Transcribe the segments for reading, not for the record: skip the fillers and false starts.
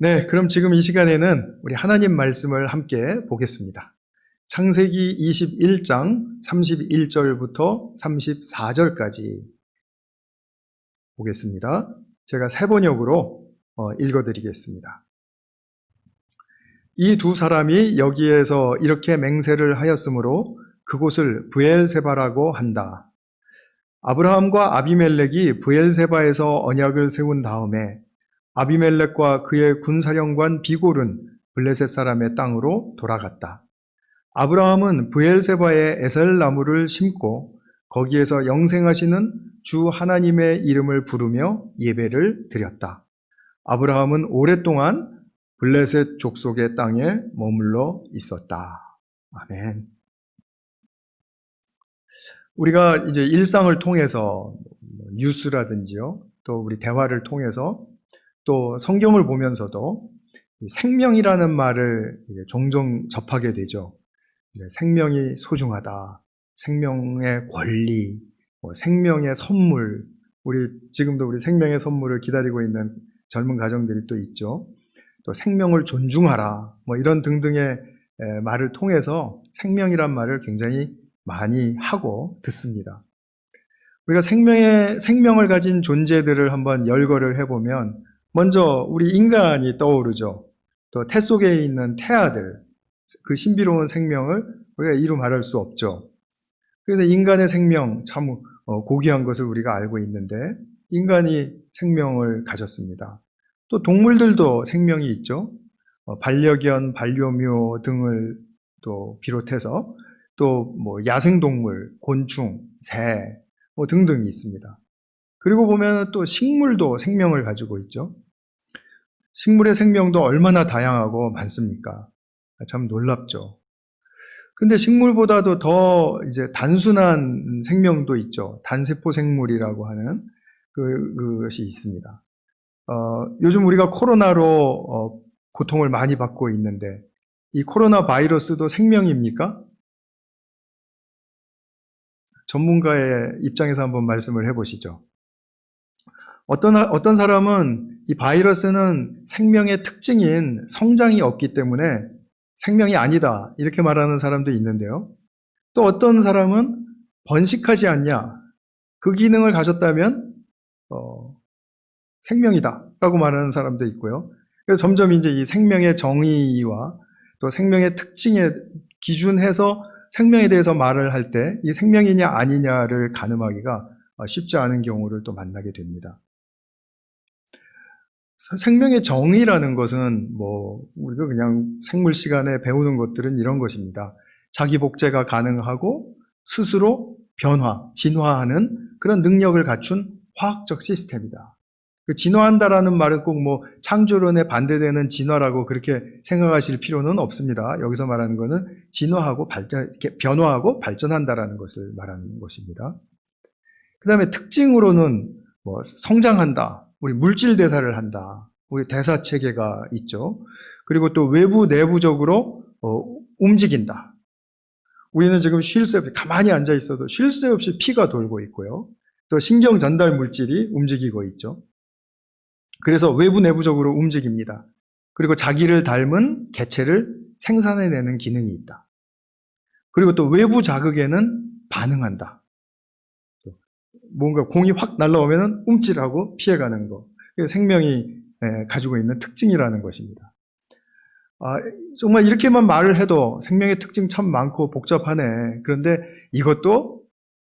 네, 그럼 지금 이 시간에는 우리 하나님 말씀을 함께 보겠습니다. 창세기 21장 31절부터 34절까지 보겠습니다. 제가 세 번역으로 읽어드리겠습니다. 이 두 사람이 여기에서 이렇게 맹세를 하였으므로 그곳을 브엘세바라고 한다. 아브라함과 아비멜렉이 브엘세바에서 언약을 세운 다음에 아비멜렉과 그의 군사령관 비골은 블레셋 사람의 땅으로 돌아갔다. 아브라함은 브엘세바에 에셀나무를 심고 거기에서 영생하시는 주 하나님의 이름을 부르며 예배를 드렸다. 아브라함은 오랫동안 블레셋 족속의 땅에 머물러 있었다. 아멘. 우리가 이제 일상을 통해서 뉴스라든지요, 또 우리 대화를 통해서 또 성경을 보면서도 생명이라는 말을 종종 접하게 되죠. 생명이 소중하다, 생명의 권리, 생명의 선물, 지금도 우리 생명의 선물을 기다리고 있는 젊은 가정들이 또 있죠. 또 생명을 존중하라, 이런 등등의 말을 통해서 생명이란 말을 굉장히 많이 하고 듣습니다. 우리가 생명을 가진 존재들을 한번 열거를 해보면 먼저 우리 인간이 떠오르죠. 또 태 속에 있는 태아들, 그 신비로운 생명을 우리가 이루 말할 수 없죠. 그래서 인간의 생명 참 고귀한 것을 우리가 알고 있는데 인간이 생명을 가졌습니다. 또 동물들도 생명이 있죠. 반려견, 반려묘 등을 또 비롯해서 또 야생동물, 곤충, 새 등등이 있습니다. 그리고 보면 또 식물도 생명을 가지고 있죠. 식물의 생명도 얼마나 다양하고 많습니까? 참 놀랍죠. 근데 식물보다도 더 이제 단순한 생명도 있죠. 단세포 생물이라고 하는 그것이 있습니다. 요즘 우리가 코로나로 고통을 많이 받고 있는데 이 코로나 바이러스도 생명입니까? 전문가의 입장에서 한번 말씀을 해보시죠. 어떤 사람은 이 바이러스는 생명의 특징인 성장이 없기 때문에 생명이 아니다 이렇게 말하는 사람도 있는데요. 또 어떤 사람은 번식하지 않냐, 그 기능을 가졌다면 생명이다 라고 말하는 사람도 있고요. 그래서 점점 이제 이 생명의 정의와 또 생명의 특징에 기준해서 생명에 대해서 말을 할 때 이 생명이냐 아니냐를 가늠하기가 쉽지 않은 경우를 또 만나게 됩니다. 생명의 정의라는 것은 우리가 그냥 생물 시간에 배우는 것들은 이런 것입니다. 자기 복제가 가능하고 스스로 진화하는 그런 능력을 갖춘 화학적 시스템이다. 진화한다라는 말은 꼭 창조론에 반대되는 진화라고 그렇게 생각하실 필요는 없습니다. 여기서 말하는 것은 진화하고 변화하고 발전한다라는 것을 말하는 것입니다. 그 다음에 특징으로는 성장한다, 우리 물질 대사를 한다, 우리 대사 체계가 있죠. 그리고 또 외부 내부적으로 움직인다. 우리는 지금 쉴 새 없이 가만히 앉아 있어도 쉴 새 없이 피가 돌고 있고요. 또 신경 전달 물질이 움직이고 있죠. 그래서 외부 내부적으로 움직입니다. 그리고 자기를 닮은 개체를 생산해내는 기능이 있다. 그리고 또 외부 자극에는 반응한다. 뭔가 공이 확 날라오면 움찔하고 피해가는 거. 생명이 가지고 있는 특징이라는 것입니다. 정말 이렇게만 말을 해도 생명의 특징 참 많고 복잡하네. 그런데 이것도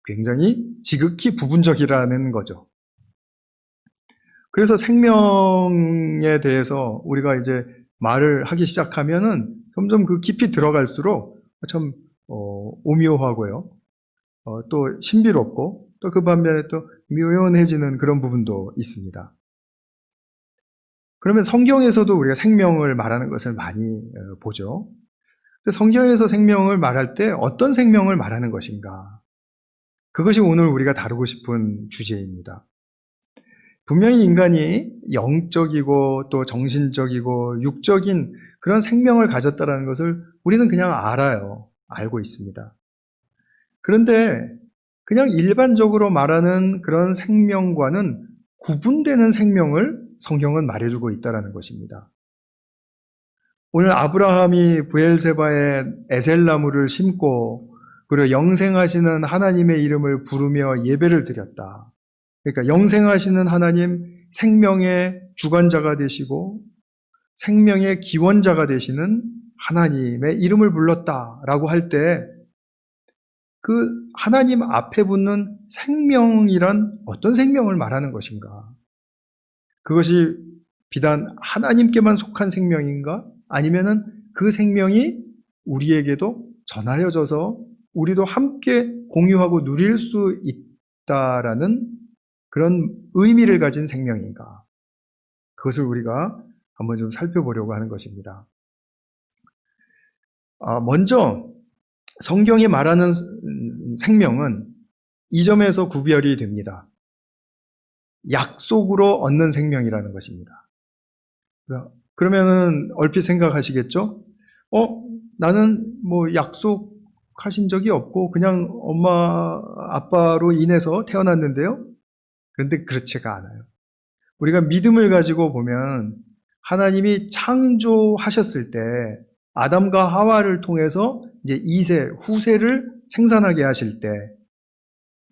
굉장히 지극히 부분적이라는 거죠. 그래서 생명에 대해서 우리가 이제 말을 하기 시작하면은 점점 그 깊이 들어갈수록 참 오묘하고요. 또 신비롭고 또 그 반면에 또 묘연해지는 그런 부분도 있습니다. 그러면 성경에서도 우리가 생명을 말하는 것을 많이 보죠. 근데 성경에서 생명을 말할 때 어떤 생명을 말하는 것인가? 그것이 오늘 우리가 다루고 싶은 주제입니다. 분명히 인간이 영적이고 또 정신적이고 육적인 그런 생명을 가졌다는 것을 우리는 그냥 알고 있습니다. 그런데 그냥 일반적으로 말하는 그런 생명과는 구분되는 생명을 성경은 말해주고 있다는 것입니다. 오늘 아브라함이 브엘세바에 에셀나무를 심고 그리고 영생하시는 하나님의 이름을 부르며 예배를 드렸다. 그러니까 영생하시는 하나님, 생명의 주관자가 되시고 생명의 기원자가 되시는 하나님의 이름을 불렀다라고 할 때 그 하나님 앞에 붙는 생명이란 어떤 생명을 말하는 것인가? 그것이 비단 하나님께만 속한 생명인가? 아니면은 그 생명이 우리에게도 전하여져서 우리도 함께 공유하고 누릴 수 있다라는 그런 의미를 가진 생명인가? 그것을 우리가 한번 좀 살펴보려고 하는 것입니다. 먼저 성경이 말하는 생명은 이 점에서 구별이 됩니다. 약속으로 얻는 생명이라는 것입니다. 그러면은 얼핏 생각하시겠죠? 나는 뭐 약속하신 적이 없고 그냥 엄마 아빠로 인해서 태어났는데요. 그런데 그렇지가 않아요. 우리가 믿음을 가지고 보면 하나님이 창조하셨을 때 아담과 하와를 통해서 이제 2세, 후세를 생산하게 하실 때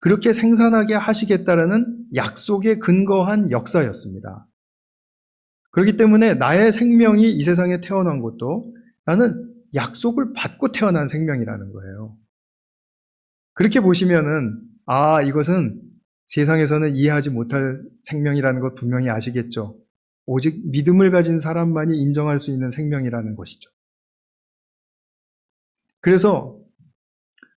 그렇게 생산하게 하시겠다라는 약속에 근거한 역사였습니다. 그렇기 때문에 나의 생명이 이 세상에 태어난 것도 나는 약속을 받고 태어난 생명이라는 거예요. 그렇게 보시면은 이것은 세상에서는 이해하지 못할 생명이라는 것 분명히 아시겠죠? 오직 믿음을 가진 사람만이 인정할 수 있는 생명이라는 것이죠. 그래서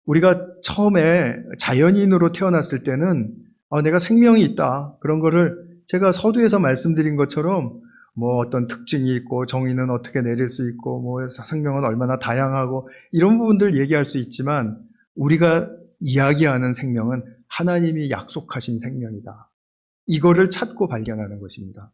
우리가 처음에 자연인으로 태어났을 때는 내가 생명이 있다. 그런 거를 제가 서두에서 말씀드린 것처럼 뭐 어떤 특징이 있고 정의는 어떻게 내릴 수 있고 뭐 생명은 얼마나 다양하고 이런 부분들 얘기할 수 있지만 우리가 이야기하는 생명은 하나님이 약속하신 생명이다. 이거를 찾고 발견하는 것입니다.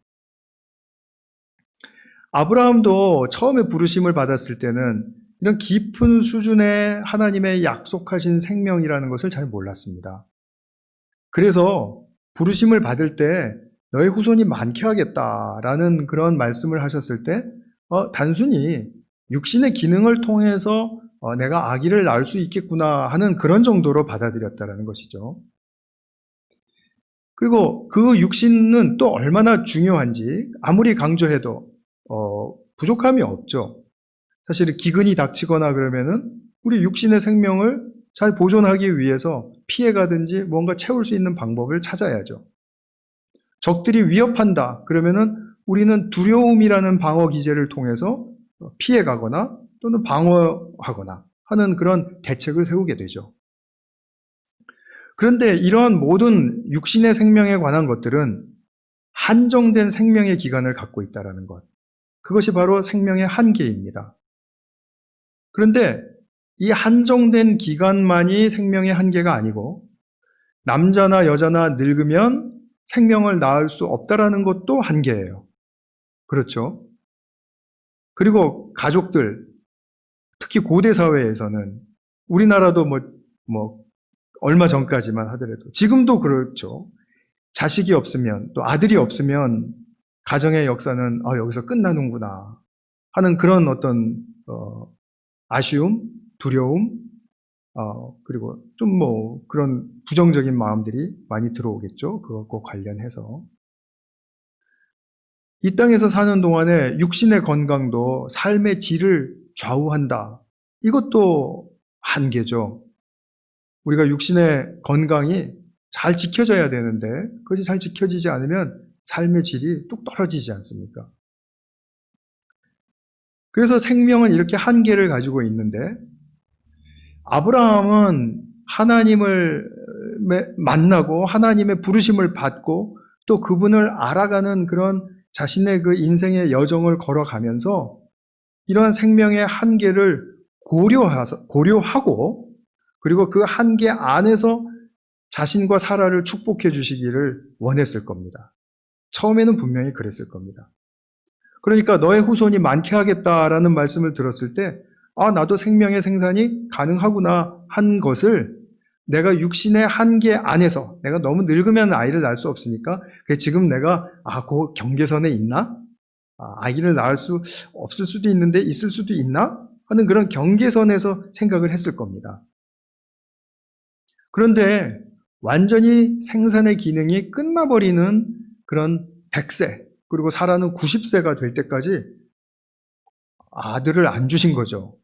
아브라함도 처음에 부르심을 받았을 때는 이런 깊은 수준의 하나님의 약속하신 생명이라는 것을 잘 몰랐습니다. 그래서 부르심을 받을 때 너의 후손이 많게 하겠다라는 그런 말씀을 하셨을 때 단순히 육신의 기능을 통해서 내가 아기를 낳을 수 있겠구나 하는 그런 정도로 받아들였다라는 것이죠. 그리고 그 육신은 또 얼마나 중요한지 아무리 강조해도 부족함이 없죠. 사실 기근이 닥치거나 그러면은 우리 육신의 생명을 잘 보존하기 위해서 피해가든지 뭔가 채울 수 있는 방법을 찾아야죠. 적들이 위협한다 그러면은 우리는 두려움이라는 방어 기제를 통해서 피해가거나 또는 방어하거나 하는 그런 대책을 세우게 되죠. 그런데 이러한 모든 육신의 생명에 관한 것들은 한정된 생명의 기간을 갖고 있다는 것. 그것이 바로 생명의 한계입니다. 그런데 이 한정된 기간만이 생명의 한계가 아니고 남자나 여자나 늙으면 생명을 낳을 수 없다라는 것도 한계예요. 그렇죠? 그리고 가족들, 특히 고대 사회에서는 우리나라도 얼마 전까지만 하더라도 지금도 그렇죠. 자식이 없으면 또 아들이 없으면 가정의 역사는 여기서 끝나는구나 하는 그런 어떤 아쉬움, 두려움, 그리고 좀 그런 부정적인 마음들이 많이 들어오겠죠. 그것과 관련해서. 이 땅에서 사는 동안에 육신의 건강도 삶의 질을 좌우한다. 이것도 한계죠. 우리가 육신의 건강이 잘 지켜져야 되는데 그것이 잘 지켜지지 않으면 삶의 질이 뚝 떨어지지 않습니까? 그래서 생명은 이렇게 한계를 가지고 있는데 아브라함은 하나님을 만나고 하나님의 부르심을 받고 또 그분을 알아가는 그런 자신의 그 인생의 여정을 걸어가면서 이러한 생명의 한계를 고려하고 그리고 그 한계 안에서 자신과 사라를 축복해 주시기를 원했을 겁니다. 처음에는 분명히 그랬을 겁니다. 그러니까 너의 후손이 많게 하겠다라는 말씀을 들었을 때 나도 생명의 생산이 가능하구나 한 것을 내가 육신의 한계 안에서 내가 너무 늙으면 아이를 낳을 수 없으니까 지금 내가 그 경계선에 있나? 아이를 낳을 수 없을 수도 있는데 있을 수도 있나? 하는 그런 경계선에서 생각을 했을 겁니다. 그런데 완전히 생산의 기능이 끝나버리는 그런 100세, 그리고 사라는 90세가 될 때까지 아들을 안 주신 거죠.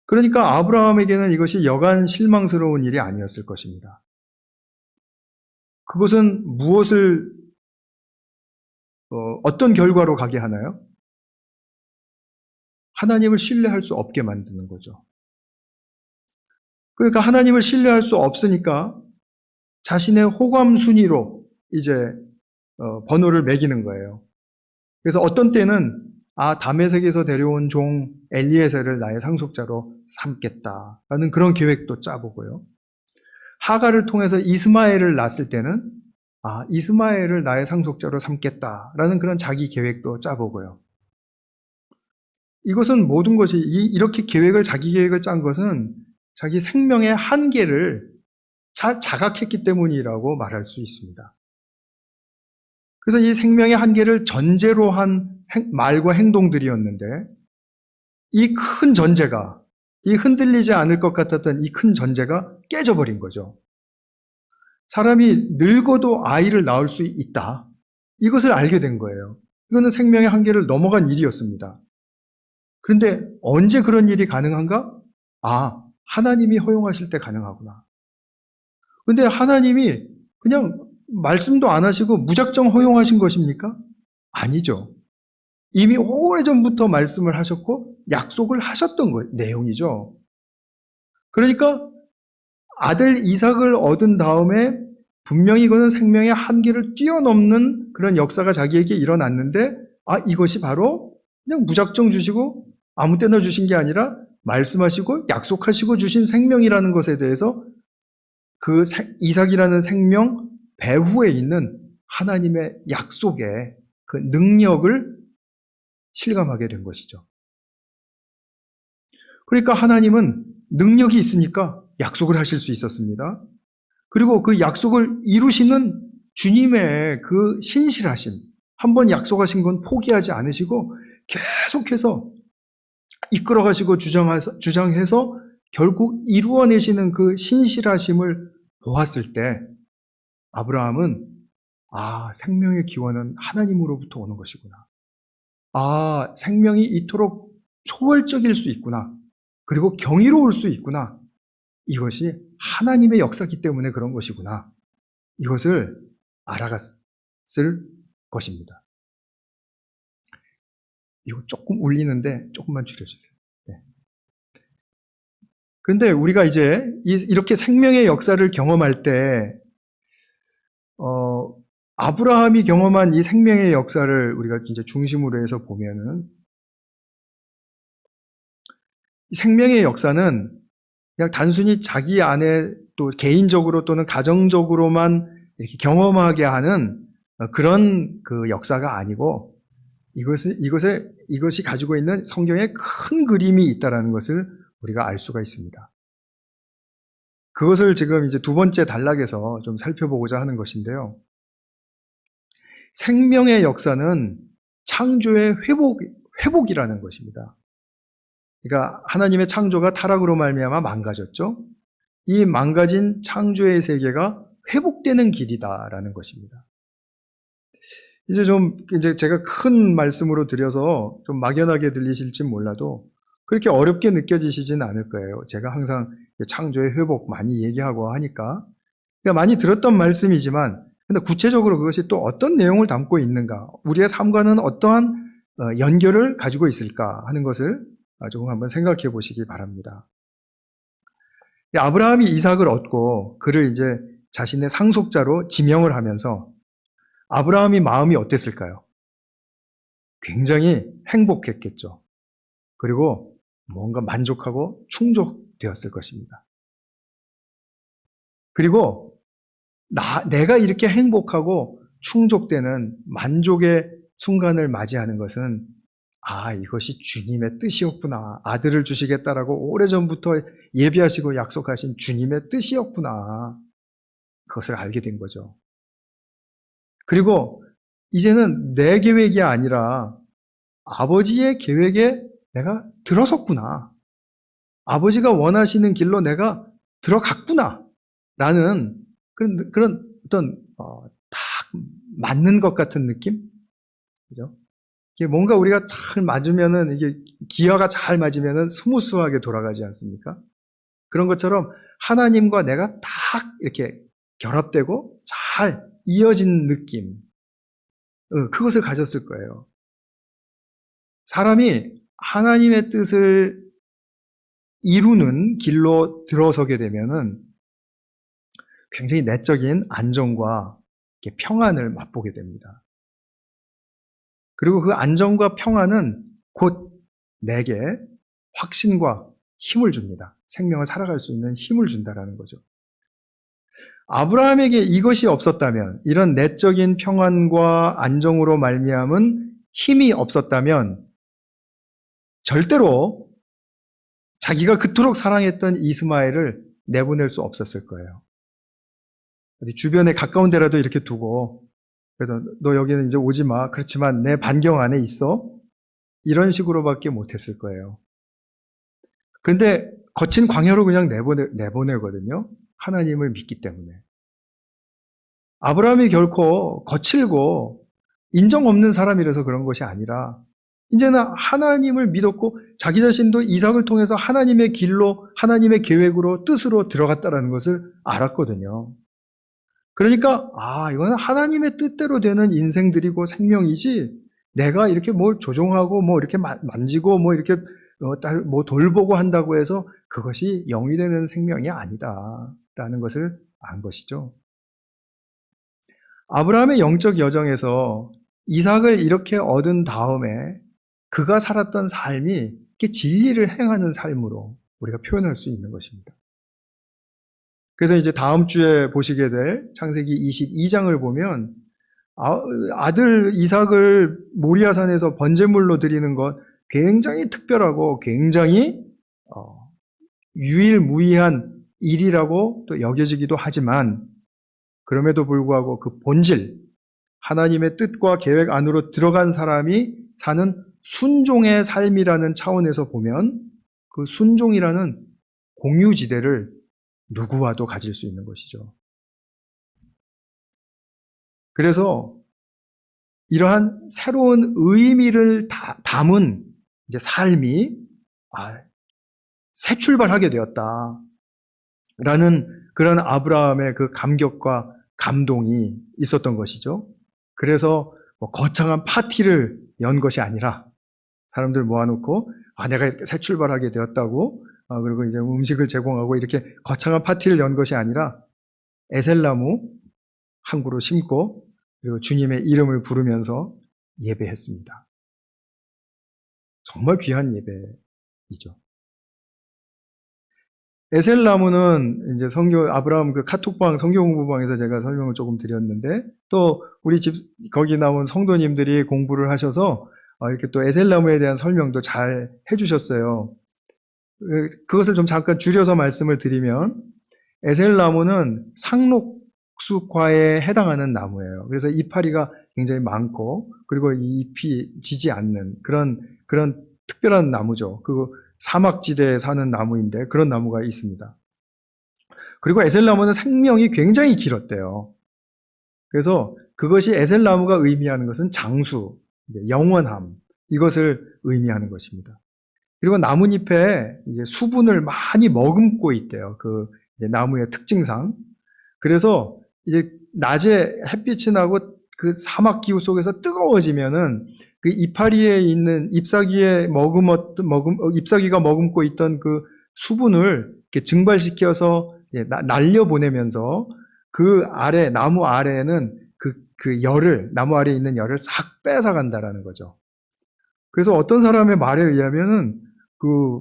그러니까 아브라함에게는 이것이 여간 실망스러운 일이 아니었을 것입니다. 그것은 무엇을, 어떤 결과로 가게 하나요? 하나님을 신뢰할 수 없게 만드는 거죠. 그러니까 하나님을 신뢰할 수 없으니까 자신의 호감 순위로 이제 번호를 매기는 거예요. 그래서 어떤 때는 다메섹에서 데려온 종 엘리에셀을 나의 상속자로 삼겠다라는 그런 계획도 짜보고요. 하갈을 통해서 이스마엘을 낳았을 때는 이스마엘을 나의 상속자로 삼겠다라는 그런 자기 계획도 짜보고요. 이것은 모든 것이 이렇게 자기 계획을 짠 것은 자기 생명의 한계를 잘 자각했기 때문이라고 말할 수 있습니다. 그래서 이 생명의 한계를 전제로 한 말과 행동들이었는데 이 큰 전제가, 이 흔들리지 않을 것 같았던 이 큰 전제가 깨져버린 거죠. 사람이 늙어도 아이를 낳을 수 있다. 이것을 알게 된 거예요. 이거는 생명의 한계를 넘어간 일이었습니다. 그런데 언제 그런 일이 가능한가? 하나님이 허용하실 때 가능하구나. 그런데 하나님이 그냥 말씀도 안 하시고 무작정 허용하신 것입니까? 아니죠. 이미 오래전부터 말씀을 하셨고 약속을 하셨던 내용이죠. 그러니까 아들 이삭을 얻은 다음에 분명히 이거는 생명의 한계를 뛰어넘는 그런 역사가 자기에게 일어났는데 이것이 바로 그냥 무작정 주시고 아무 때나 주신 게 아니라 말씀하시고 약속하시고 주신 생명이라는 것에 대해서 그 이삭이라는 생명 배후에 있는 하나님의 약속의 그 능력을 실감하게 된 것이죠. 그러니까 하나님은 능력이 있으니까 약속을 하실 수 있었습니다. 그리고 그 약속을 이루시는 주님의 그 신실하심, 한번 약속하신 건 포기하지 않으시고 계속해서 이끌어가시고 주장해서 결국 이루어내시는 그 신실하심을 보았을 때 아브라함은 생명의 기원은 하나님으로부터 오는 것이구나. 생명이 이토록 초월적일 수 있구나. 그리고 경이로울 수 있구나. 이것이 하나님의 역사이기 때문에 그런 것이구나. 이것을 알아갔을 것입니다. 이거 조금 울리는데 조금만 줄여주세요. 네. 그런데 우리가 이제 이렇게 생명의 역사를 경험할 때 아브라함이 경험한 이 생명의 역사를 우리가 이제 중심으로 해서 보면은 이 생명의 역사는 그냥 단순히 자기 안에 또 개인적으로 또는 가정적으로만 이렇게 경험하게 하는 그런 그 역사가 아니고 이것이 가지고 있는 성경에 큰 그림이 있다라는 것을 우리가 알 수가 있습니다. 그것을 지금 이제 두 번째 단락에서 좀 살펴보고자 하는 것인데요. 생명의 역사는 창조의 회복이라는 것입니다. 그러니까 하나님의 창조가 타락으로 말미암아 망가졌죠. 이 망가진 창조의 세계가 회복되는 길이다라는 것입니다. 이제 제가 큰 말씀으로 드려서 좀 막연하게 들리실지 몰라도 그렇게 어렵게 느껴지시진 않을 거예요. 제가 항상 창조의 회복 많이 얘기하고 하니까. 그러니까 많이 들었던 말씀이지만, 근데 구체적으로 그것이 또 어떤 내용을 담고 있는가, 우리의 삶과는 어떠한 연결을 가지고 있을까 하는 것을 조금 한번 생각해 보시기 바랍니다. 아브라함이 이삭을 얻고 그를 이제 자신의 상속자로 지명을 하면서 아브라함이 마음이 어땠을까요? 굉장히 행복했겠죠. 그리고 뭔가 만족하고 충족되었을 것입니다. 그리고 내가 이렇게 행복하고 충족되는 만족의 순간을 맞이하는 것은 이것이 주님의 뜻이었구나. 아들을 주시겠다라고 오래전부터 예비하시고 약속하신 주님의 뜻이었구나. 그것을 알게 된 거죠. 그리고 이제는 내 계획이 아니라 아버지의 계획에 내가 들어섰구나. 아버지가 원하시는 길로 내가 들어갔구나. 라는 그런 어떤, 딱 맞는 것 같은 느낌? 그죠? 이게 뭔가 우리가 잘 맞으면은, 이게 기어가 잘 맞으면은 스무스하게 돌아가지 않습니까? 그런 것처럼 하나님과 내가 딱 이렇게 결합되고 잘 이어진 느낌. 그것을 가졌을 거예요. 사람이 하나님의 뜻을 이루는 길로 들어서게 되면은 굉장히 내적인 안정과 평안을 맛보게 됩니다. 그리고 그 안정과 평안은 곧 내게 확신과 힘을 줍니다. 생명을 살아갈 수 있는 힘을 준다라는 거죠. 아브라함에게 이것이 없었다면, 이런 내적인 평안과 안정으로 말미암은 힘이 없었다면 절대로 자기가 그토록 사랑했던 이스마엘을 내보낼 수 없었을 거예요. 어디 주변에 가까운 데라도 이렇게 두고, 그래도 너 여기는 이제 오지 마. 그렇지만 내 반경 안에 있어. 이런 식으로밖에 못했을 거예요. 근데 거친 광야로 그냥 내보내거든요. 하나님을 믿기 때문에. 아브라함이 결코 거칠고 인정 없는 사람이라서 그런 것이 아니라 이제는 하나님을 믿었고 자기 자신도 이삭을 통해서 하나님의 길로, 하나님의 계획으로, 뜻으로 들어갔다라는 것을 알았거든요. 그러니까 이거는 하나님의 뜻대로 되는 인생들이고 생명이지, 내가 이렇게 뭐 조종하고 뭐 이렇게 만지고 뭐 이렇게 뭐 돌보고 한다고 해서 그것이 영이 되는 생명이 아니다라는 것을 안 것이죠. 아브라함의 영적 여정에서 이삭을 이렇게 얻은 다음에 그가 살았던 삶이 이렇게 진리를 행하는 삶으로 우리가 표현할 수 있는 것입니다. 그래서 이제 다음 주에 보시게 될 창세기 22장을 보면 아들 이삭을 모리아산에서 번제물로 드리는 것 굉장히 특별하고 굉장히 유일무이한 일이라고 또 여겨지기도 하지만, 그럼에도 불구하고 그 본질, 하나님의 뜻과 계획 안으로 들어간 사람이 사는 순종의 삶이라는 차원에서 보면 그 순종이라는 공유지대를 누구와도 가질 수 있는 것이죠. 그래서 이러한 새로운 의미를 담은 이제 삶이 새 출발하게 되었다라는 그런 아브라함의 그 감격과 감동이 있었던 것이죠. 그래서 거창한 파티를 연 것이 아니라 사람들 모아놓고 내가 새 출발하게 되었다고 그리고 이제 음식을 제공하고 이렇게 거창한 파티를 연 것이 아니라 에셀나무 한 그루 심고 그리고 주님의 이름을 부르면서 예배했습니다. 정말 귀한 예배이죠. 에셀나무는 이제 아브라함 그 카톡방 성경 공부방에서 제가 설명을 조금 드렸는데, 또 우리 집 거기 나온 성도님들이 공부를 하셔서 이렇게 또 에셀나무에 대한 설명도 잘 해주셨어요. 그것을 좀 잠깐 줄여서 말씀을 드리면, 에셀나무는 상록수과에 해당하는 나무예요. 그래서 이파리가 굉장히 많고, 그리고 이 잎이 지지 않는 그런 특별한 나무죠. 그리고 사막지대에 사는 나무인데 그런 나무가 있습니다. 그리고 에셀나무는 생명이 굉장히 길었대요. 그래서 그것이 에셀나무가 의미하는 것은 장수, 영원함, 이것을 의미하는 것입니다. 그리고 나뭇잎에 이제 수분을 많이 머금고 있대요. 그 나무의 특징상. 그래서 이제 낮에 햇빛이 나고 그 사막 기후 속에서 뜨거워지면은 그 이파리에 있는 잎사귀가 머금고 있던 그 수분을 이렇게 증발시켜서 날려보내면서 그 아래, 나무 아래에는 나무 아래에 있는 열을 싹 뺏어간다라는 거죠. 그래서 어떤 사람의 말에 의하면은 그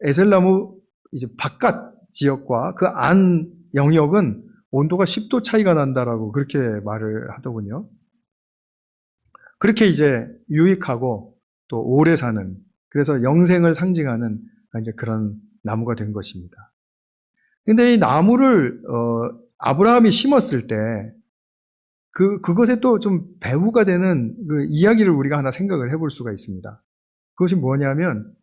에셀나무 이제 바깥 지역과 그 안 영역은 온도가 10도 차이가 난다라고 그렇게 말을 하더군요. 그렇게 이제 유익하고 또 오래 사는, 그래서 영생을 상징하는 이제 그런 나무가 된 것입니다. 근데 이 나무를 아브라함이 심었을 때 그것에 또 좀 배후가 되는 그 이야기를 우리가 하나 생각을 해볼 수가 있습니다. 그것이 뭐냐면,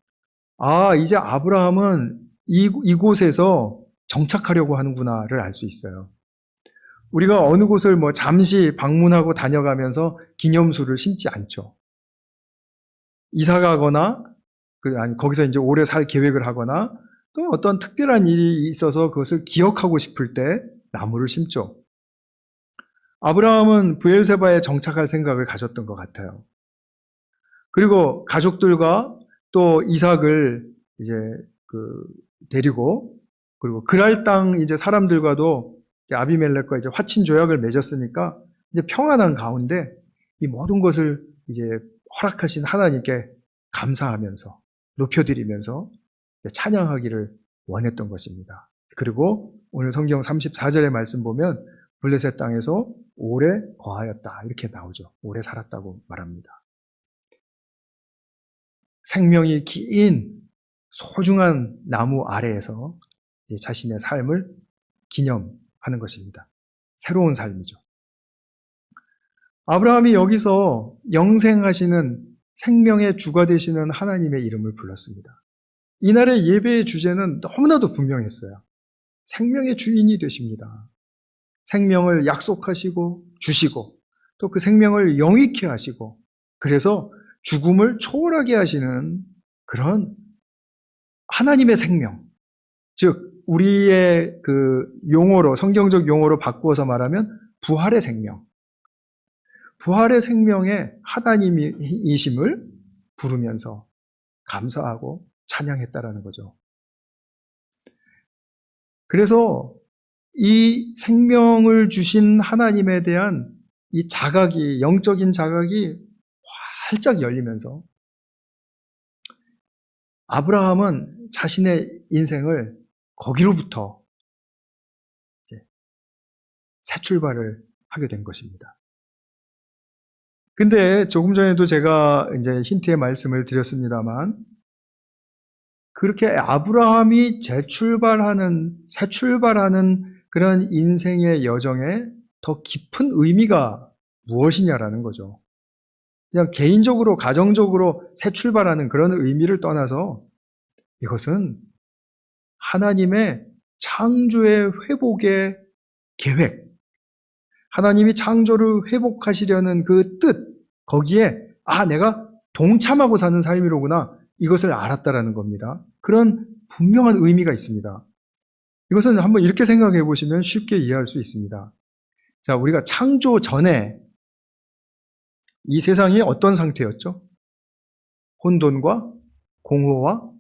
이제 아브라함은 이곳에서 정착하려고 하는구나를 알 수 있어요. 우리가 어느 곳을 뭐 잠시 방문하고 다녀가면서 기념수를 심지 않죠. 이사 가거나, 거기서 이제 오래 살 계획을 하거나, 또 어떤 특별한 일이 있어서 그것을 기억하고 싶을 때 나무를 심죠. 아브라함은 브엘세바에 정착할 생각을 가졌던 것 같아요. 그리고 가족들과 또 이삭을 이제 데리고, 그리고 그랄 땅 이제 사람들과도 이제 아비멜렉과 이제 화친 조약을 맺었으니까 이제 평안한 가운데 이 모든 것을 이제 허락하신 하나님께 감사하면서 높여드리면서 찬양하기를 원했던 것입니다. 그리고 오늘 성경 34절의 말씀 보면 블레셋 땅에서 오래 거하였다 이렇게 나오죠. 오래 살았다고 말합니다. 생명이 긴 소중한 나무 아래에서 자신의 삶을 기념하는 것입니다. 새로운 삶이죠. 아브라함이 여기서 영생하시는 생명의 주가 되시는 하나님의 이름을 불렀습니다. 이날의 예배의 주제는 너무나도 분명했어요. 생명의 주인이 되십니다. 생명을 약속하시고 주시고 또 그 생명을 영위케 하시고 그래서 죽음을 초월하게 하시는 그런 하나님의 생명, 즉 우리의 그 용어로 성경적 용어로 바꾸어서 말하면 부활의 생명, 부활의 생명의 하나님이심을 부르면서 감사하고 찬양했다라는 거죠. 그래서 이 생명을 주신 하나님에 대한 이 자각이, 영적인 자각이 활짝 열리면서 아브라함은 자신의 인생을 거기로부터 새 출발을 하게 된 것입니다. 근데 조금 전에도 제가 이제 힌트의 말씀을 드렸습니다만 그렇게 아브라함이 새 출발하는 그런 인생의 여정에 더 깊은 의미가 무엇이냐라는 거죠. 그냥 개인적으로, 가정적으로 새 출발하는 그런 의미를 떠나서 이것은 하나님의 창조의 회복의 계획, 하나님이 창조를 회복하시려는 그 뜻, 거기에 내가 동참하고 사는 삶이로구나 이것을 알았다라는 겁니다. 그런 분명한 의미가 있습니다. 이것은 한번 이렇게 생각해 보시면 쉽게 이해할 수 있습니다. 자, 우리가 창조 전에 이 세상이 어떤 상태였죠? 혼돈과 공허와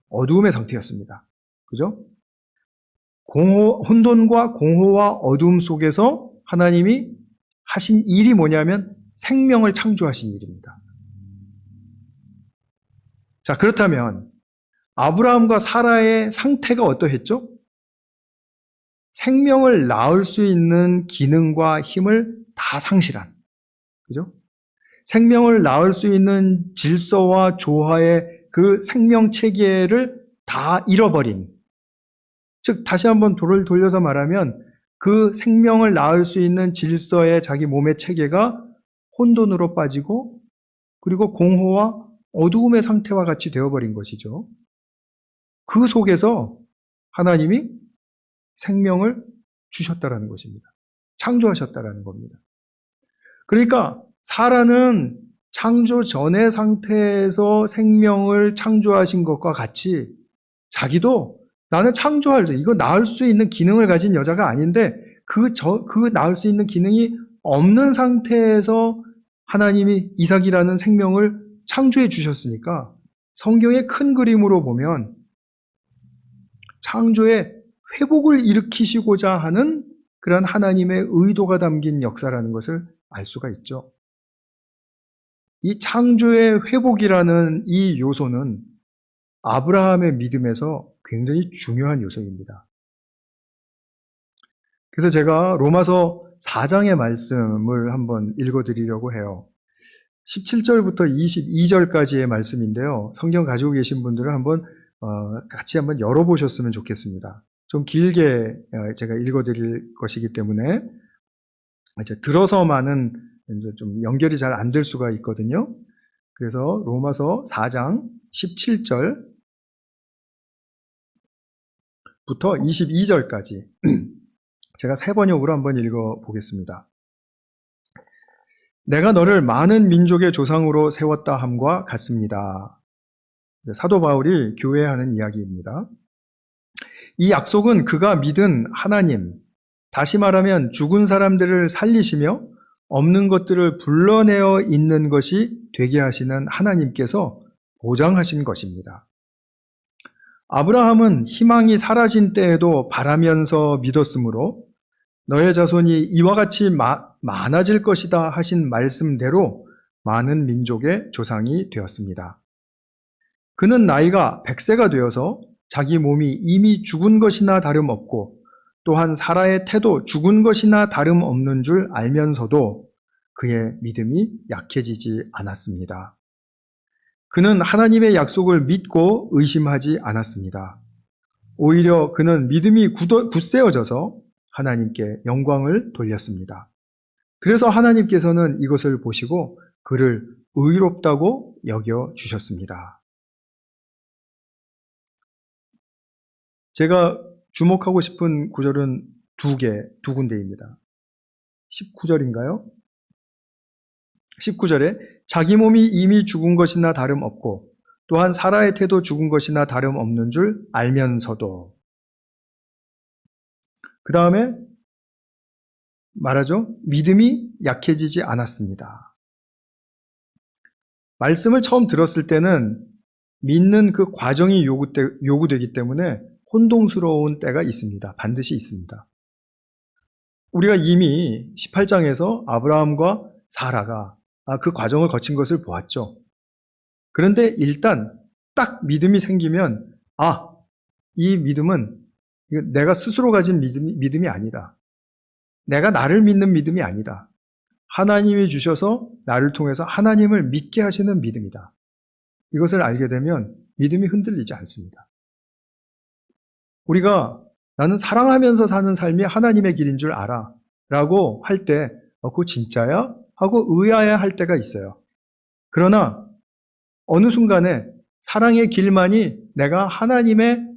어두움의 상태였습니다. 그죠? 혼돈과 공허와 어두움 속에서 하나님이 하신 일이 뭐냐면 생명을 창조하신 일입니다. 자, 그렇다면 아브라함과 사라의 상태가 어떠했죠? 생명을 낳을 수 있는 기능과 힘을 다 상실한, 그죠? 생명을 낳을 수 있는 질서와 조화의 그 생명 체계를 다 잃어버린, 즉 다시 한번 돌을 돌려서 말하면 그 생명을 낳을 수 있는 질서의 자기 몸의 체계가 혼돈으로 빠지고 그리고 공허와 어두움의 상태와 같이 되어버린 것이죠. 그 속에서 하나님이 생명을 주셨다라는 것입니다. 창조하셨다라는 겁니다. 그러니까 사라는 창조 전의 상태에서 생명을 창조하신 것과 같이 자기도 나는 이거 낳을 수 있는 기능을 가진 여자가 아닌데 그 낳을 수 있는 기능이 없는 상태에서 하나님이 이삭이라는 생명을 창조해 주셨으니까 성경의 큰 그림으로 보면 창조의 회복을 일으키시고자 하는 그런 하나님의 의도가 담긴 역사라는 것을 알 수가 있죠. 이 창조의 회복이라는 이 요소는 아브라함의 믿음에서 굉장히 중요한 요소입니다. 그래서 제가 로마서 4장의 말씀을 한번 읽어드리려고 해요. 17절부터 22절까지의 말씀인데요. 성경 가지고 계신 분들은 한번 같이 한번 열어보셨으면 좋겠습니다. 좀 길게 제가 읽어드릴 것이기 때문에 이제 들어서만은 이제 좀 연결이 잘 안 될 수가 있거든요. 그래서 로마서 4장 17절부터 22절까지 제가 새 번역으로 한번 읽어 보겠습니다. 내가 너를 많은 민족의 조상으로 세웠다 함과 같습니다. 사도 바울이 교회에 하는 이야기입니다. 이 약속은 그가 믿은 하나님, 다시 말하면 죽은 사람들을 살리시며 없는 것들을 불러내어 있는 것이 되게 하시는 하나님께서 보장하신 것입니다. 아브라함은 희망이 사라진 때에도 바라면서 믿었으므로 너의 자손이 이와 같이 많아질 것이다 하신 말씀대로 많은 민족의 조상이 되었습니다. 그는 나이가 100세가 되어서 자기 몸이 이미 죽은 것이나 다름없고 또한 사라의 태도 죽은 것이나 다름없는 줄 알면서도 그의 믿음이 약해지지 않았습니다. 그는 하나님의 약속을 믿고 의심하지 않았습니다. 오히려 그는 믿음이 굳세어져서 하나님께 영광을 돌렸습니다. 그래서 하나님께서는 이것을 보시고 그를 의롭다고 여겨주셨습니다. 제가 주목하고 싶은 구절은 두 군데입니다. 19절인가요? 19절에 자기 몸이 이미 죽은 것이나 다름없고 또한 사라의 태도 죽은 것이나 다름없는 줄 알면서도, 그 다음에 말하죠. 믿음이 약해지지 않았습니다. 말씀을 처음 들었을 때는 믿는 그 과정이 요구되기 때문에 혼동스러운 때가 있습니다. 반드시 있습니다. 우리가 이미 18장에서 아브라함과 사라가 그 과정을 거친 것을 보았죠. 그런데 일단 딱 믿음이 생기면 이 믿음은 내가 스스로 가진 믿음이 아니다. 내가 나를 믿는 믿음이 아니다. 하나님이 주셔서 나를 통해서 하나님을 믿게 하시는 믿음이다. 이것을 알게 되면 믿음이 흔들리지 않습니다. 우리가 나는 사랑하면서 사는 삶이 하나님의 길인 줄 알아 라고 할 때 그거 진짜야? 하고 의아해할 때가 있어요. 그러나 어느 순간에 사랑의 길만이 내가 하나님의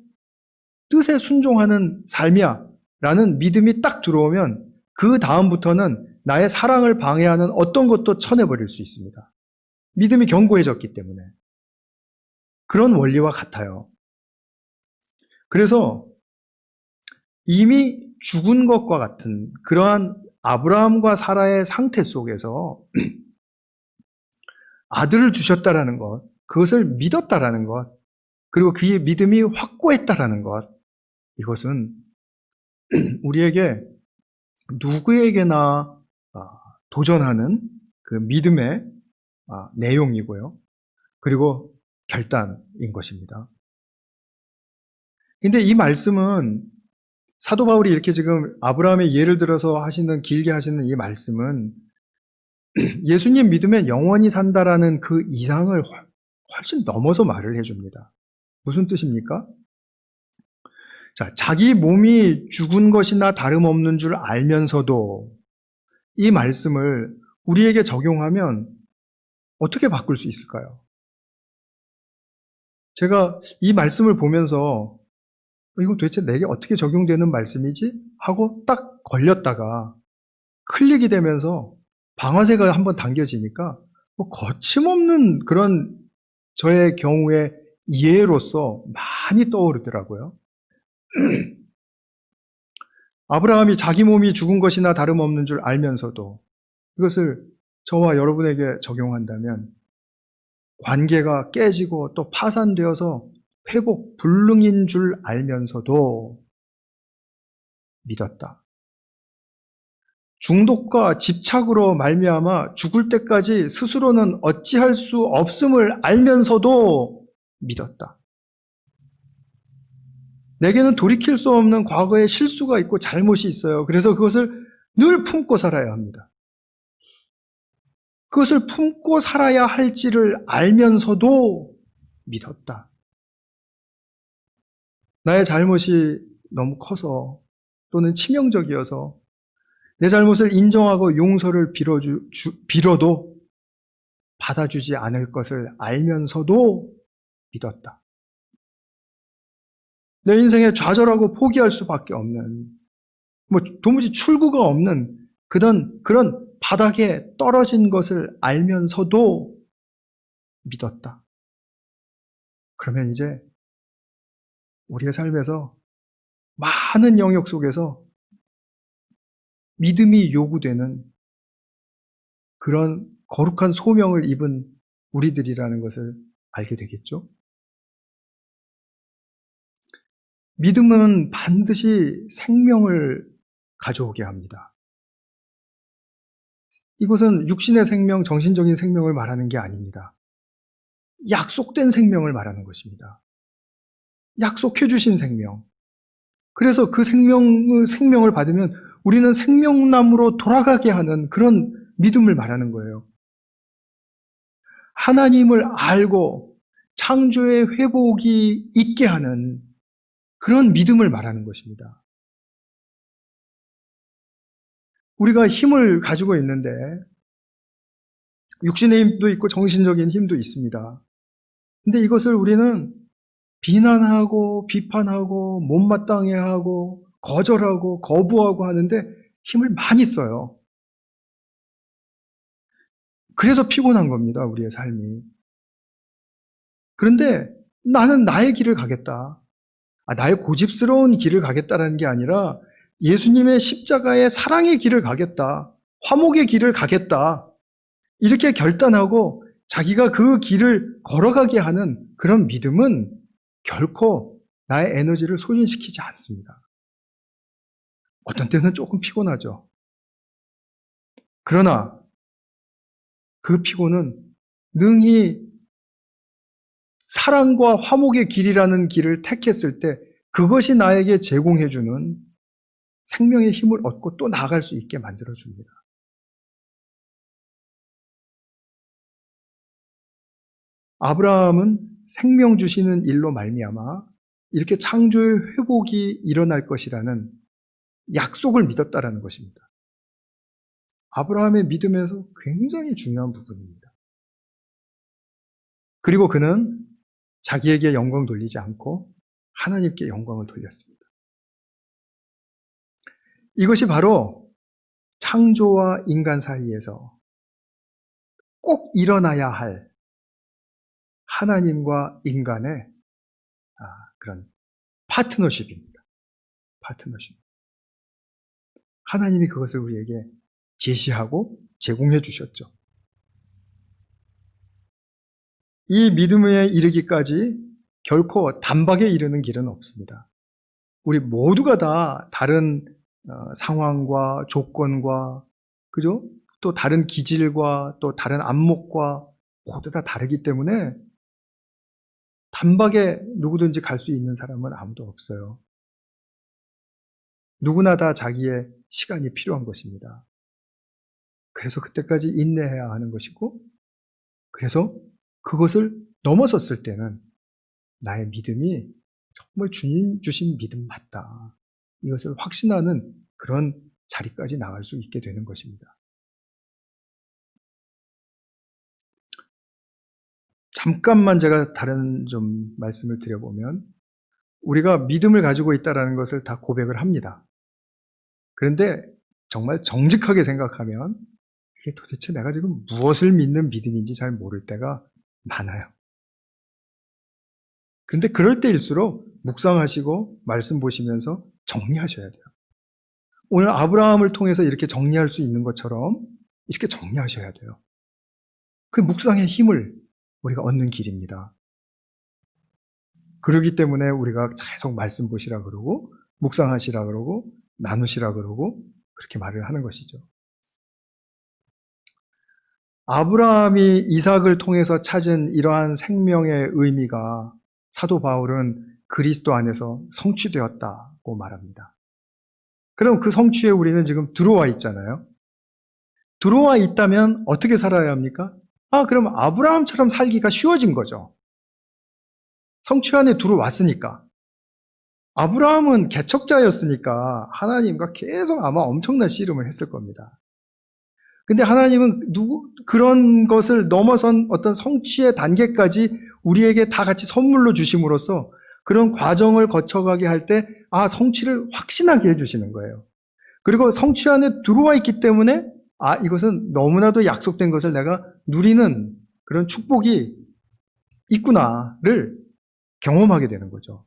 뜻에 순종하는 삶이야 라는 믿음이 딱 들어오면 그 다음부터는 나의 사랑을 방해하는 어떤 것도 쳐내버릴 수 있습니다. 믿음이 견고해졌기 때문에. 그런 원리와 같아요. 그래서 이미 죽은 것과 같은 그러한 아브라함과 사라의 상태 속에서 아들을 주셨다라는 것, 그것을 믿었다라는 것, 그리고 그의 믿음이 확고했다라는 것, 이것은 우리에게 누구에게나 도전하는 그 믿음의 내용이고요. 그리고 결단인 것입니다. 근데 이 말씀은 사도 바울이 이렇게 지금 아브라함의 예를 들어서 길게 하시는 이 말씀은 예수님 믿으면 영원히 산다라는 그 이상을 훨씬 넘어서 말을 해줍니다. 무슨 뜻입니까? 자, 자기 몸이 죽은 것이나 다름없는 줄 알면서도 이 말씀을 우리에게 적용하면 어떻게 바꿀 수 있을까요? 제가 이 말씀을 보면서 이거 도대체 내게 어떻게 적용되는 말씀이지? 하고 딱 걸렸다가 클릭이 되면서 방아쇠가 한번 당겨지니까 거침없는 그런 저의 경우의 이해로서 많이 떠오르더라고요. 아브라함이 자기 몸이 죽은 것이나 다름없는 줄 알면서도 이것을 저와 여러분에게 적용한다면 관계가 깨지고 또 파산되어서 회복 불능인 줄 알면서도 믿었다. 중독과 집착으로 말미암아 죽을 때까지 스스로는 어찌할 수 없음을 알면서도 믿었다. 내게는 돌이킬 수 없는 과거의 실수가 있고 잘못이 있어요. 그래서 그것을 늘 품고 살아야 합니다. 그것을 품고 살아야 할지를 알면서도 믿었다. 나의 잘못이 너무 커서 또는 치명적이어서 내 잘못을 인정하고 용서를 빌어도 받아주지 않을 것을 알면서도 믿었다. 내 인생에 좌절하고 포기할 수밖에 없는, 도무지 출구가 없는 그런 바닥에 떨어진 것을 알면서도 믿었다. 그러면 이제 우리의 삶에서 많은 영역 속에서 믿음이 요구되는 그런 거룩한 소명을 입은 우리들이라는 것을 알게 되겠죠. 믿음은 반드시 생명을 가져오게 합니다. 이것은 육신의 생명, 정신적인 생명을 말하는 게 아닙니다. 약속된 생명을 말하는 것입니다. 약속해 주신 생명. 그래서 그 생명을 받으면 우리는 생명나무로 돌아가게 하는 그런 믿음을 말하는 거예요. 하나님을 알고 창조의 회복이 있게 하는 그런 믿음을 말하는 것입니다. 우리가 힘을 가지고 있는데 육신의 힘도 있고 정신적인 힘도 있습니다. 근데 이것을 우리는 비난하고 비판하고 못마땅해하고 거절하고 거부하고 하는데 힘을 많이 써요. 그래서 피곤한 겁니다, 우리의 삶이. 그런데 나는 나의 길을 가겠다. 나의 고집스러운 길을 가겠다라는 게 아니라 예수님의 십자가의 사랑의 길을 가겠다. 화목의 길을 가겠다. 이렇게 결단하고 자기가 그 길을 걸어가게 하는 그런 믿음은 결코 나의 에너지를 소진시키지 않습니다. 어떤 때는 조금 피곤하죠. 그러나 그 피곤은 능히 사랑과 화목의 길이라는 길을 택했을 때 그것이 나에게 제공해주는 생명의 힘을 얻고 또 나아갈 수 있게 만들어줍니다. 아브라함은 생명 주시는 일로 말미암아 이렇게 창조의 회복이 일어날 것이라는 약속을 믿었다라는 것입니다. 아브라함의 믿음에서 굉장히 중요한 부분입니다. 그리고 그는 자기에게 영광 돌리지 않고 하나님께 영광을 돌렸습니다. 이것이 바로 창조와 인간 사이에서 꼭 일어나야 할 하나님과 인간의 그런 파트너십입니다. 파트너십. 하나님이 그것을 우리에게 제시하고 제공해 주셨죠. 이 믿음에 이르기까지 결코 단박에 이르는 길은 없습니다. 우리 모두가 다 다른 상황과 조건과 그죠? 또 다른 기질과 또 다른 안목과 모두 다 다르기 때문에 단박에 누구든지 갈 수 있는 사람은 아무도 없어요. 누구나 다 자기의 시간이 필요한 것입니다. 그래서 그때까지 인내해야 하는 것이고, 그래서 그것을 넘어섰을 때는 나의 믿음이 정말 주님 주신 믿음 맞다. 이것을 확신하는 그런 자리까지 나갈 수 있게 되는 것입니다. 잠깐만 제가 다른 좀 말씀을 드려보면, 우리가 믿음을 가지고 있다는 것을 다 고백을 합니다. 그런데 정말 정직하게 생각하면 이게 도대체 내가 지금 무엇을 믿는 믿음인지 잘 모를 때가 많아요. 그런데 그럴 때일수록 묵상하시고 말씀 보시면서 정리하셔야 돼요. 오늘 아브라함을 통해서 이렇게 정리할 수 있는 것처럼 이렇게 정리하셔야 돼요. 그 묵상의 힘을 우리가 얻는 길입니다. 그러기 때문에 우리가 계속 말씀 보시라 그러고 묵상하시라 그러고 나누시라 그러고 그렇게 말을 하는 것이죠. 아브라함이 이삭을 통해서 찾은 이러한 생명의 의미가 사도 바울은 그리스도 안에서 성취되었다고 말합니다. 그럼 그 성취에 우리는 지금 들어와 있잖아요. 들어와 있다면 어떻게 살아야 합니까? 그럼 아브라함처럼 살기가 쉬워진 거죠. 성취 안에 들어왔으니까. 아브라함은 개척자였으니까 하나님과 계속 아마 엄청난 씨름을 했을 겁니다. 근데 하나님은 그런 것을 넘어선 어떤 성취의 단계까지 우리에게 다 같이 선물로 주심으로써 그런 과정을 거쳐가게 할 때, 성취를 확신하게 해주시는 거예요. 그리고 성취 안에 들어와 있기 때문에, 이것은 너무나도 약속된 것을 내가 누리는 그런 축복이 있구나를 경험하게 되는 거죠.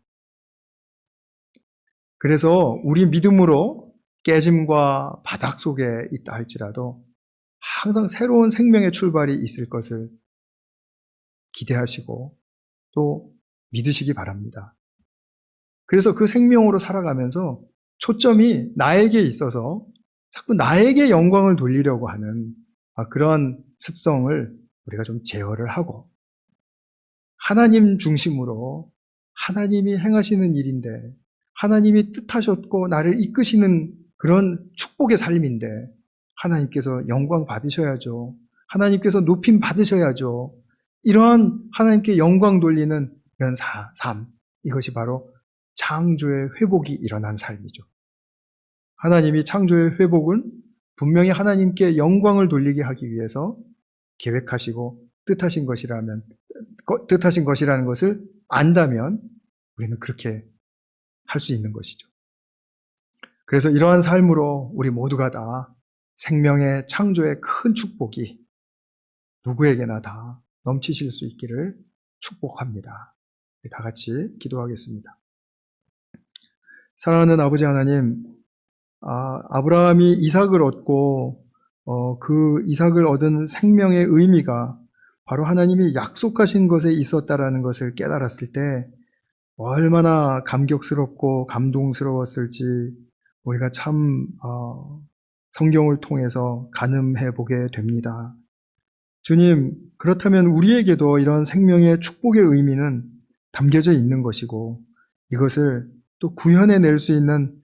그래서 우리 믿음으로 깨짐과 바닥 속에 있다 할지라도 항상 새로운 생명의 출발이 있을 것을 기대하시고 또 믿으시기 바랍니다. 그래서 그 생명으로 살아가면서 초점이 나에게 있어서 자꾸 나에게 영광을 돌리려고 하는 그런 습성을 우리가 좀 제어를 하고 하나님 중심으로 하나님이 행하시는 일인데 하나님이 뜻하셨고 나를 이끄시는 그런 축복의 삶인데 하나님께서 영광 받으셔야죠. 하나님께서 높임 받으셔야죠. 이러한 하나님께 영광 돌리는 이런 삶, 이것이 바로 창조의 회복이 일어난 삶이죠. 하나님이 창조의 회복은 분명히 하나님께 영광을 돌리게 하기 위해서 계획하시고 뜻하신 것이라는 것을 안다면 우리는 그렇게 할 수 있는 것이죠. 그래서 이러한 삶으로 우리 모두가 다 생명의 창조의 큰 축복이 누구에게나 다 넘치실 수 있기를 축복합니다. 다 같이 기도하겠습니다. 사랑하는 아버지 하나님, 아브라함이 이삭을 얻고 그 이삭을 얻은 생명의 의미가 바로 하나님이 약속하신 것에 있었다라는 것을 깨달았을 때 얼마나 감격스럽고 감동스러웠을지 우리가 참 성경을 통해서 가늠해 보게 됩니다. 주님, 그렇다면 우리에게도 이런 생명의 축복의 의미는 담겨져 있는 것이고 이것을 또 구현해낼 수 있는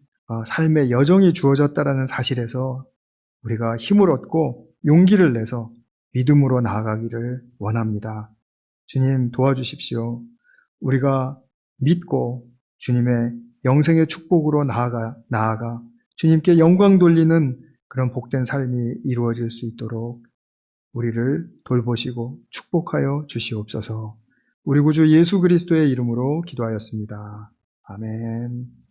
삶의 여정이 주어졌다라는 사실에서 우리가 힘을 얻고 용기를 내서 믿음으로 나아가기를 원합니다. 주님 도와주십시오. 우리가 믿고 주님의 영생의 축복으로 나아가 주님께 영광 돌리는 그런 복된 삶이 이루어질 수 있도록 우리를 돌보시고 축복하여 주시옵소서. 우리 구주 예수 그리스도의 이름으로 기도하였습니다. 아멘.